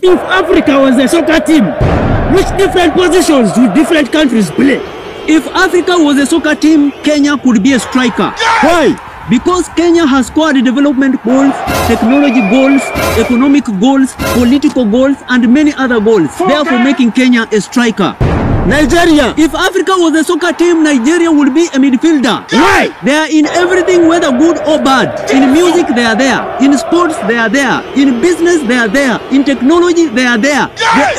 If Africa was a soccer team, which different positions do different countries play? If Africa was a soccer team, Kenya could be a striker. Why? Because Kenya has scored development goals, technology goals, economic goals, political goals, and many other goals, therefore making Kenya a striker. Nigeria. If Africa was a soccer team, Nigeria would be a midfielder. Why? They are in everything, whether good or bad. In music, they are there. In sports, they are there. In business, they are there. In technology, they are there.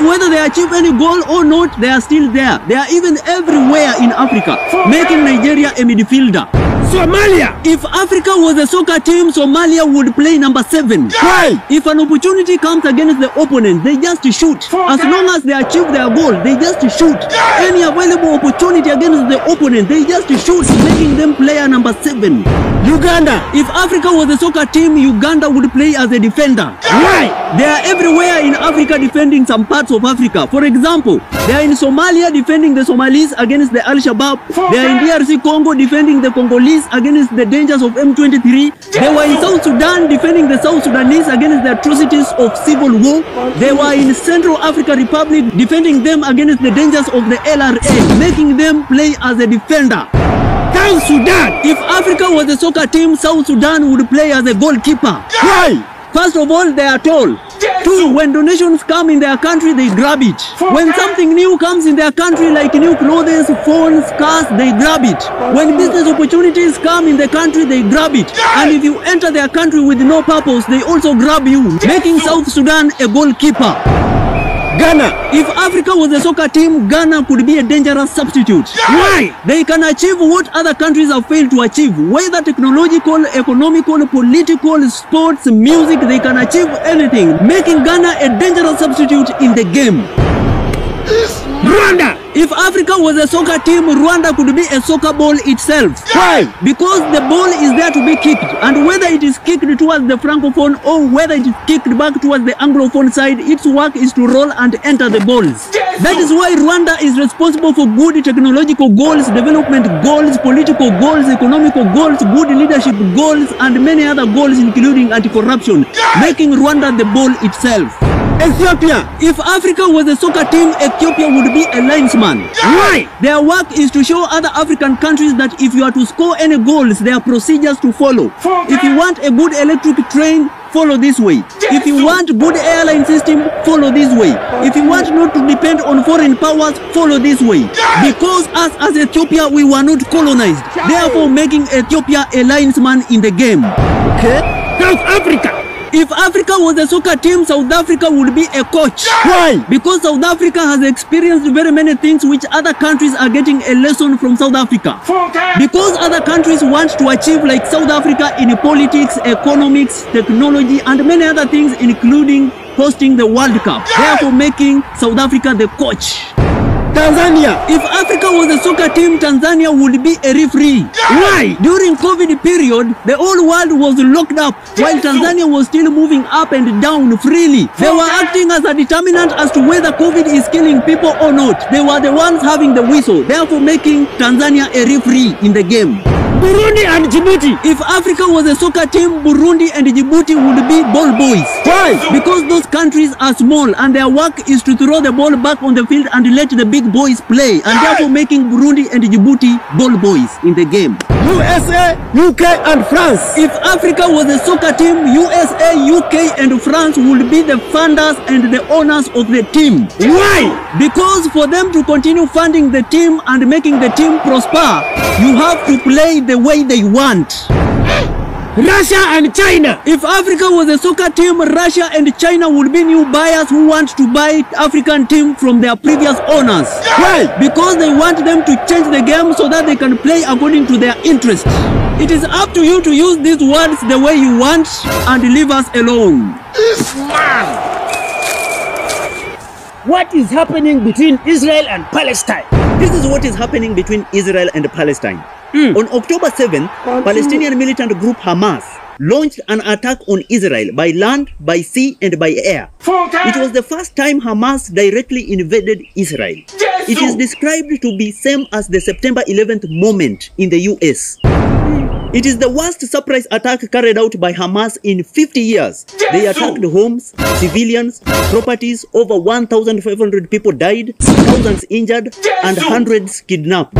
Whether they achieve any goal or not, they are still there. They are even everywhere in Africa, making Nigeria a midfielder. Somalia. If Africa was a soccer team, Somalia would play number 7. Why? If an opportunity comes against the opponent, they just shoot. As long as they achieve their goal, they just shoot. Any available opportunity against the opponent, they just shoot, making them player number 7. Uganda. If Africa was a soccer team, Uganda would play as a defender. Why? They are everywhere in Africa defending some parts of Africa. For example, they are in Somalia defending the Somalis against the Al-Shabaab. They are in DRC Congo defending the Congolese against the dangers of M23. They were in South Sudan defending the South Sudanese against the atrocities of civil war. They were in Central African Republic defending them against the dangers of the LRA, making them play as a defender. South Sudan. If Africa was a soccer team, South Sudan would play as a goalkeeper. Why? First of all, they are tall. 2, when donations come in their country, they grab it. When something new comes in their country, like new clothes, phones, cars, they grab it. When business opportunities come in the country, they grab it. And if you enter their country with no purpose, they also grab you, making South Sudan a goalkeeper. Ghana. If Africa was a soccer team, Ghana could be a dangerous substitute. Why? They can achieve what other countries have failed to achieve, whether technological, economical, political, sports, music, they can achieve anything, making Ghana a dangerous substitute in the game. Rwanda. If Africa was a soccer team, Rwanda could be a soccer ball itself. Why? Because the ball is there to be kicked, and whether it is kicked towards the francophone or whether it is kicked back towards the anglophone side, its work is to roll and enter the balls. That is why Rwanda is responsible for good technological goals, development goals, political goals, economical goals, good leadership goals, and many other goals, including anti-corruption, making Rwanda the ball itself. Ethiopia. If Africa was a soccer team, Ethiopia would be a linesman. Why? Their work is to show other African countries that if you are to score any goals, there are procedures to follow. If you want a good electric train, follow this way. If you want good airline system, follow this way. If you want not to depend on foreign powers, follow this way. Because us as Ethiopia, we were not colonized, therefore making Ethiopia a linesman in the game. Okay. South Africa. If Africa was a soccer team, South Africa would be a coach. Why? Because South Africa has experienced very many things which other countries are getting a lesson from South Africa. Because other countries want to achieve like South Africa in politics, economics, technology, and many other things, including hosting the World Cup, therefore making South Africa the coach. Tanzania. If Africa was a soccer team, Tanzania would be a referee. Why? During COVID period, the whole world was locked up while Tanzania was still moving up and down freely. They were acting as a determinant as to whether COVID is killing people or not. They were the ones having the whistle, therefore making Tanzania a referee in the game. Burundi and Djibouti. If Africa was a soccer team, Burundi and Djibouti would be ball boys. Why? Because those countries are small and their work is to throw the ball back on the field and let the big boys play, and therefore making Burundi and Djibouti ball boys in the game. USA, UK and France. If Africa was a soccer team, USA, UK and France would be the funders and the owners of the team. Why? Because for them to continue funding the team and making the team prosper, you have to play the way they want. Russia and China. If Africa was a soccer team, Russia and China would be new buyers who want to buy African team from their previous owners. Why? Because they want them to change the game so that they can play according to their interests. It is up to you to use these words the way you want and leave us alone. What is happening between Israel and Palestine? This is what is happening between Israel and Palestine. On October 7th, Palestinian militant group Hamas launched an attack on Israel by land, by sea, and by air. It was the first time Hamas directly invaded Israel. It is described to be same as the September 11th moment in the US. It is the worst surprise attack carried out by Hamas in 50 years. They attacked homes, civilians, properties. Over 1,500 people died, thousands injured, and hundreds kidnapped.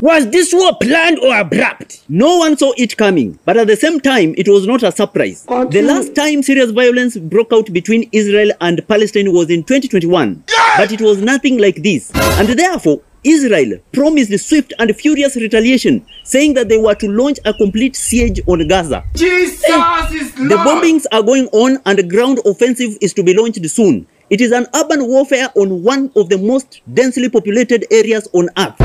Was this war planned or abrupt? No one saw it coming, but at the same time, it was not a surprise. The last time serious violence broke out between Israel and Palestine was in 2021, but it was nothing like this. And therefore, Israel promised swift and furious retaliation, saying that they were to launch a complete siege on Gaza. Jesus is Lord. The bombings are going on and the ground offensive is to be launched soon. It is an urban warfare on one of the most densely populated areas on earth.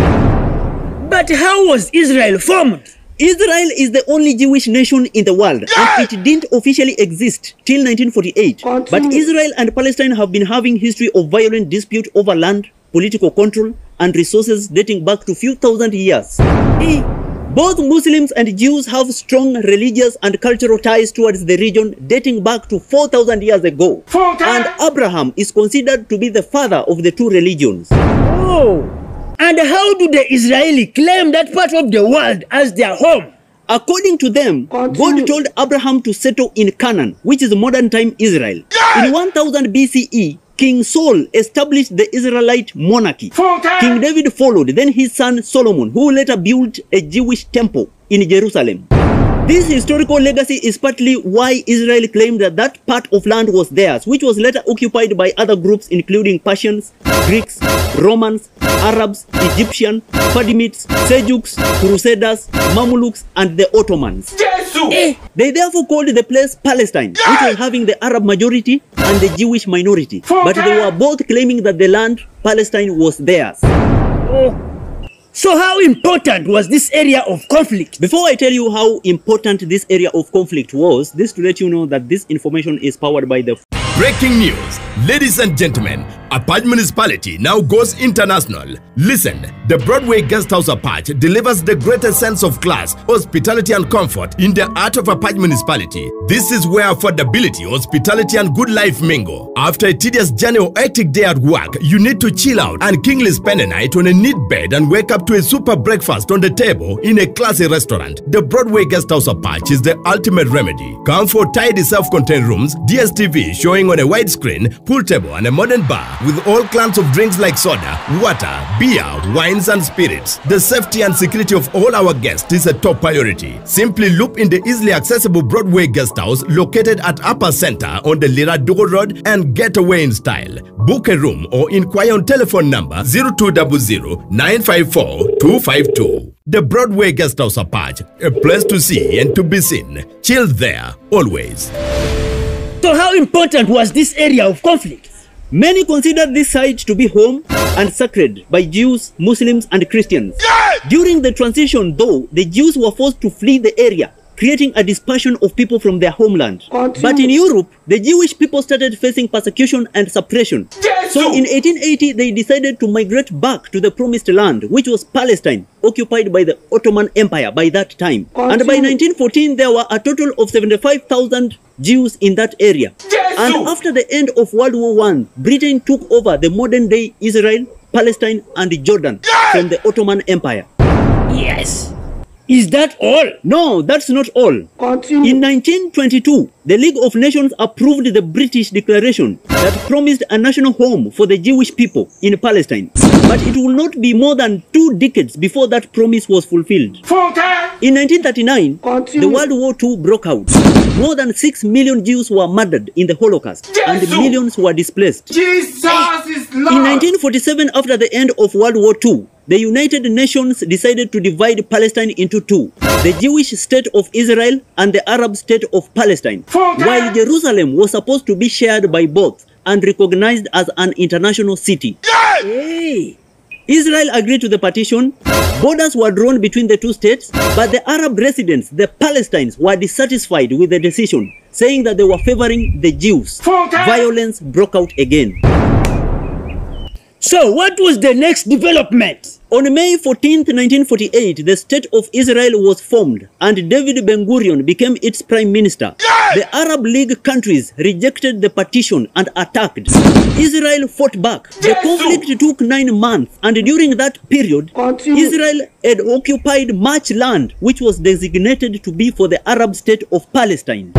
But how was Israel formed? Israel is the only Jewish nation in the world, and it didn't officially exist till 1948. But Israel and Palestine have been having history of violent dispute over land, political control, and resources dating back to few thousand years. Both Muslims and Jews have strong religious and cultural ties towards the region dating back to 4,000 years ago. And Abraham is considered to be the father of the two religions. Oh. And how do the Israeli claim that part of the world as their home? According to them, God told Abraham to settle in Canaan, which is modern-time Israel. In 1000 BCE, King Saul established the Israelite monarchy. King David followed, then his son Solomon, who later built a Jewish temple in Jerusalem. This historical legacy is partly why Israel claimed that that part of land was theirs, which was later occupied by other groups including Persians, Greeks, Romans, Arabs, Egyptians, Fatimids, Seljuks, Crusaders, Mamluks, and the Ottomans. They therefore called the place Palestine, which was having the Arab majority and the Jewish minority. But they were both claiming that the land, Palestine, was theirs. So how important was this area of conflict? Before I tell you how important this area of conflict was, this to let you know that this information is powered by the Breaking news. Ladies and gentlemen, Apache Municipality now goes international. Listen, the Broadway Guesthouse Apache delivers the greatest sense of class, hospitality and comfort in the heart of Apache Municipality. This is where affordability, hospitality and good life mingle. After a tedious journey or hectic day at work, you need to chill out and kingly spend a night on a neat bed and wake up to a super breakfast on the table in a classy restaurant. The Broadway Guesthouse Apache is the ultimate remedy. Come for tidy self-contained rooms, DSTV showing on a wide screen, pool table and a modern bar with all kinds of drinks like soda, water, beer, wines and spirits. The safety and security of all our guests is a top priority. Simply loop in the easily accessible Broadway Guesthouse located at Upper Center on the Liradogo Road and get away in style. Book a room or inquire on telephone number 0200 954 252. The Broadway Guesthouse Apache, a place to see and to be seen. Chill there, always. So how important was this area of conflict? Many consider this site to be home and sacred by Jews, Muslims and Christians. During the transition though, the Jews were forced to flee the area, creating a dispersion of people from their homeland. But in Europe, the Jewish people started facing persecution and suppression. So in 1880, they decided to migrate back to the promised land, which was Palestine, occupied by the Ottoman Empire by that time. And by 1914, there were a total of 75,000 Jews in that area. And after the end of World War I, Britain took over the modern-day Israel, Palestine, and Jordan from the Ottoman Empire. Yes. Is that all? No, that's not all. In 1922, the League of Nations approved the British Declaration that promised a national home for the Jewish people in Palestine. But it will not be more than 2 decades before that promise was fulfilled. In 1939, the World War II broke out. More than 6 million Jews were murdered in the Holocaust, and millions were displaced. Jesus is Lord. In 1947, after the end of World War II, the United Nations decided to divide Palestine into 2, the Jewish state of Israel and the Arab state of Palestine, while Jerusalem was supposed to be shared by both and recognized as an international city. Hey. Israel agreed to the partition, borders were drawn between the 2 states, but the Arab residents, the Palestinians, were dissatisfied with the decision, saying that they were favoring the Jews. Violence broke out again. So what was the next development? On May 14, 1948, the State of Israel was formed and David Ben-Gurion became its prime minister. The Arab League countries rejected the partition and attacked. Israel fought back. The conflict took 9 months, and during that period, Israel had occupied much land which was designated to be for the Arab state of Palestine.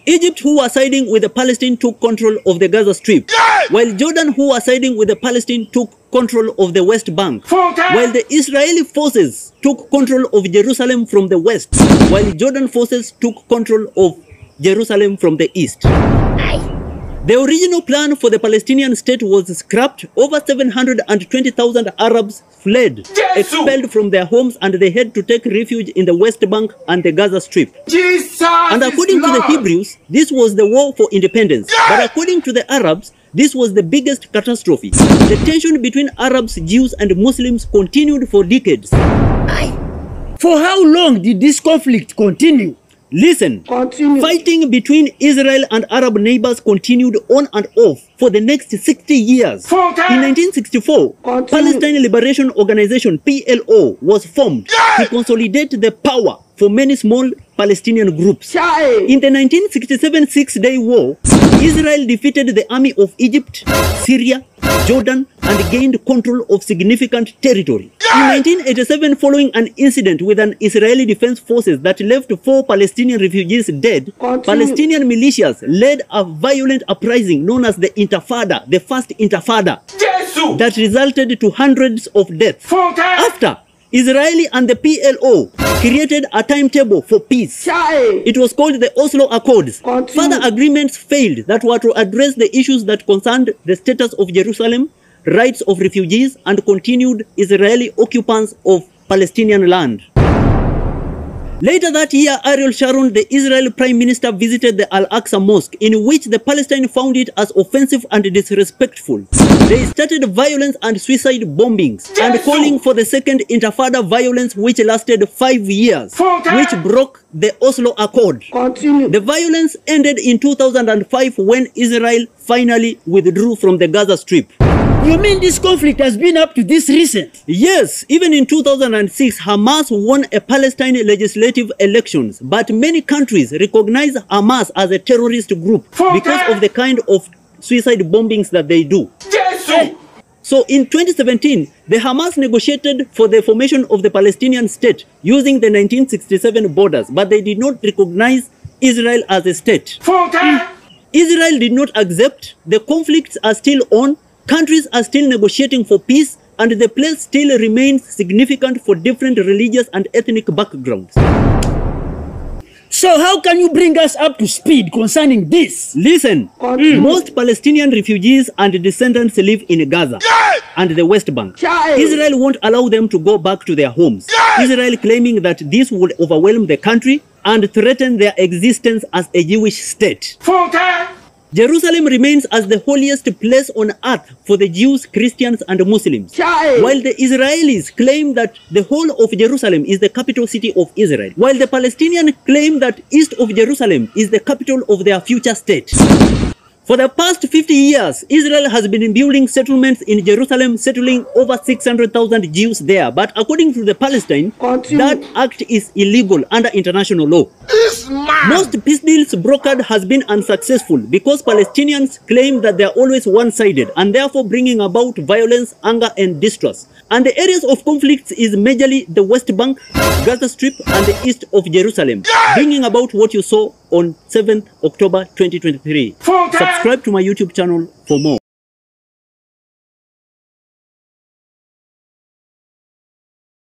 Egypt, who was siding with the Palestine, took control of the Gaza Strip, while Jordan, who was siding with the Palestine, took control of the West Bank, while the Israeli forces took control of Jerusalem from the west, while Jordan forces took control of Jerusalem from the east. The original plan for the Palestinian state was scrapped. Over 720,000 Arabs fled, expelled from their homes, and they had to take refuge in the West Bank and the Gaza Strip. And according to the Hebrews, this was the war for independence. But according to the Arabs, this was the biggest catastrophe. The tension between Arabs, Jews, and Muslims continued for decades. For how long did this conflict continue? Listen, fighting between Israel and Arab neighbors continued on and off for the next 60 years. In 1964, Palestine Liberation Organization (PLO) was formed to consolidate the power for many small Palestinian groups. In the 1967 Six-Day War, Israel defeated the army of Egypt, Syria, Jordan, and gained control of significant territory. In 1987, following an incident with an Israeli defense forces that left 4 Palestinian refugees dead, Palestinian militias led a violent uprising known as the Intifada, the first Intifada, that resulted to hundreds of deaths. After, Israeli and the PLO created a timetable for peace. It was called the Oslo Accords. Further agreements failed that were to address the issues that concerned the status of Jerusalem, rights of refugees, and continued Israeli occupants of Palestinian land. Later that year, Ariel Sharon, the Israeli Prime Minister, visited the Al-Aqsa Mosque, in which the Palestine found it as offensive and disrespectful. They started violence and suicide bombings, and calling for the second Intifada violence, which lasted 5 years, which broke the Oslo Accord. The violence ended in 2005 when Israel finally withdrew from the Gaza Strip. You mean this conflict has been up to this recent? Yes, even in 2006, Hamas won a Palestine legislative elections, but many countries recognize Hamas as a terrorist group because of the kind of suicide bombings that they do. So in 2017, the Hamas negotiated for the formation of the Palestinian state using the 1967 borders, but they did not recognize Israel as a state. Israel did not accept. The conflicts are still on. Countries are still negotiating for peace, and the place still remains significant for different religious and ethnic backgrounds. So how can you bring us up to speed concerning this? Listen, most Palestinian refugees and descendants live in Gaza and the West Bank. Israel won't allow them to go back to their homes. Israel claiming that this would overwhelm the country and threaten their existence as a Jewish state. Jerusalem remains as the holiest place on earth for the Jews, Christians, and Muslims, while the Israelis claim that the whole of Jerusalem is the capital city of Israel, while the Palestinians claim that east of Jerusalem is the capital of their future state. For the past 50 years, Israel has been building settlements in Jerusalem, settling over 600,000 Jews there. But according to the Palestine, that act is illegal under international law. Most peace deals brokered has been unsuccessful because Palestinians claim that they are always one-sided and therefore bringing about violence, anger, and distrust. And the areas of conflicts is majorly the West Bank, Gaza Strip, and the east of Jerusalem, bringing about what you saw on 7th October 2023. Subscribe to my YouTube channel for more.